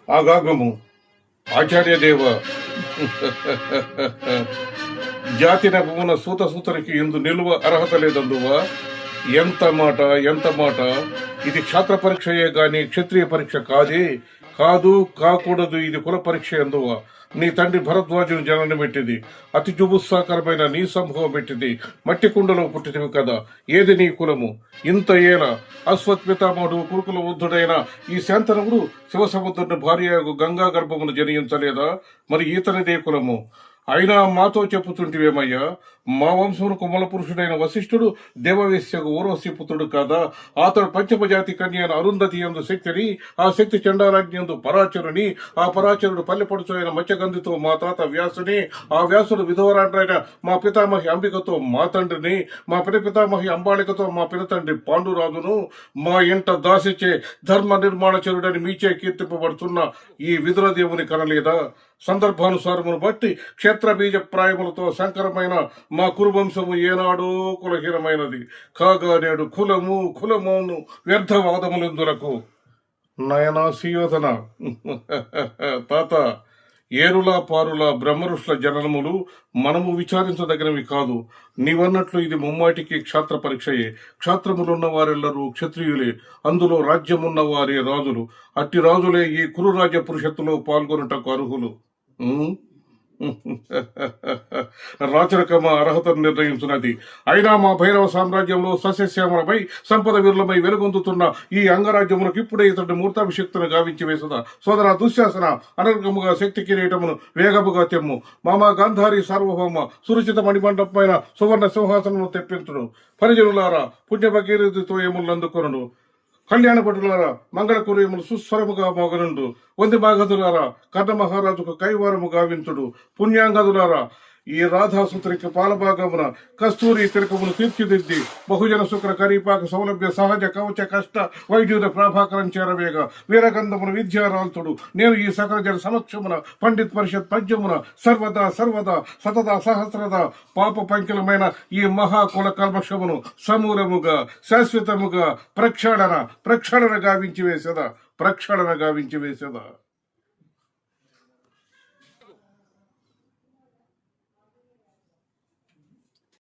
ఆగాగము ఆచార్యదేవ జాతి నెపమున సూతసూతనికి ఎందు నిలువ అర్హత లేదందువా. ఎంత మాట. ఇది క్షాత్ర పరీక్షయే గాని క్షత్రియ పరీక్ష కాదే. కాదు, కాకూడదు. ఇది కుల పరీక్ష ఎందువా. నీ తండ్రి భరద్వాజుని జననం పెట్టింది, అతి జుబుత్సాకరమైన నీ సంభవం పెట్టింది. మట్టి కుండలో పుట్టినవి కదా. ఏది నీ కులము? ఇంత ఏల అశ్వత్పితామహుడు కురుకుల వృద్ధుడైన ఈ శాంతనవుడు శివసముద్రుని భార్య గంగా గర్భమును జనించలేదా? మరి ఈతనిదే కులము. అయినా మాతో చెప్పుతుంటివేమయ్యా, మా వంశమునకు మూల పురుషుడైన వశిష్ఠుడు దేవవేశ్యకు ఊర్వశి పుత్రుడు కాదా? అతడు పంచమజాతి కన్యైన అరుంధతి యందు శక్తిని, ఆ శక్తి చండాలాగ్ని యందు పరాచరుని, ఆ పరాచరుడు పల్లెపడుచు అయిన మత్స్యగంధితో మా తాత వ్యాసుని, ఆ వ్యాసుడు విధవరాండ్రైన మా పితామహి అంబికతో మా తండ్రిని, మా పితామహి అంబాళికతో మా పినతండ్రి పాండురాజును, మా ఇంట దాసిచే ధర్మ నిర్మాణచరుడని మీచే కీర్తింపబడుతున్న ఈ విదురదేవుని కనలేదా? సందర్భానుసారమును బట్టి క్షేత్ర బీజ ప్రాయములతో సంకరమైన మా కురువంశము ఏనాడో కులహీనమైనది కాగా నేడు కులమును వ్యర్థవాదములందులకు. నయనా సుయోధన తాత, ఏరులా పారులా బ్రహ్మఋషుల జననములు మనము విచారించదగినవి కాదు. నీవన్నట్లు ఇది ముమ్మాటికి క్షాత్ర పరీక్షయే. క్షాత్రములున్న వారెల్లరూ క్షత్రియులే, అందులో రాజ్యమున్న వారే రాజులు. అట్టి రాజులే ఈ కురురాజ్య పురుషత్తులో పాల్గొనుటకు అర్హులు. రాచరికమ అర్హతను నిర్ణయించున్నది. అయినా మా భైరవ సామ్రాజ్యంలో సస్యశ్యామలమై సంపద విరులమై వెలుగొందుతున్న ఈ అంగరాజ్యమునకు ఇప్పుడే ఇతడి మూర్తాభిషక్తును గావించి వేసదా. సోదర దుశ్శాసన, అనర్గముగా శక్తి కిరీటమును వేగముగా తెమ్ము. మామ గాంధారి సార్వభౌమ సురచిత మణిమండపమైన సువర్ణ సింహాసనము తెప్పించును. పరిజనులారా, పుణ్య భగీరథితో ఏములందుకొనుడు. కళ్యాణ భటులారా, మంగళ కుర్యములు సుస్వరముగా మోగనుండు. వంది మాగధులారా, కర్ణ మహారాజుకు కైవారము గావించుడు. పుణ్యాంగదులారా, ఈ రాధాసుతునికి పాలభాగమున కస్తూరి తిలకమును తీర్చిదిద్ది బహుజన శుక్ర కరీపాక సౌలభ్య సహజ కవచ కష్ట వైద్యుల ప్రభాకరం చేరవేగ వీరగంధమును విద్యారాంతుడు నేను ఈ సకల జన సమక్షమున పండిత్ పరిషత్ పద్యమున సర్వదా సతదా సహస్రద పాప పంకిలమైన ఈ మహాకుల కల్మషమును సమూలముగా శాశ్వతముగా ప్రక్షాళన గావించి వేసదా.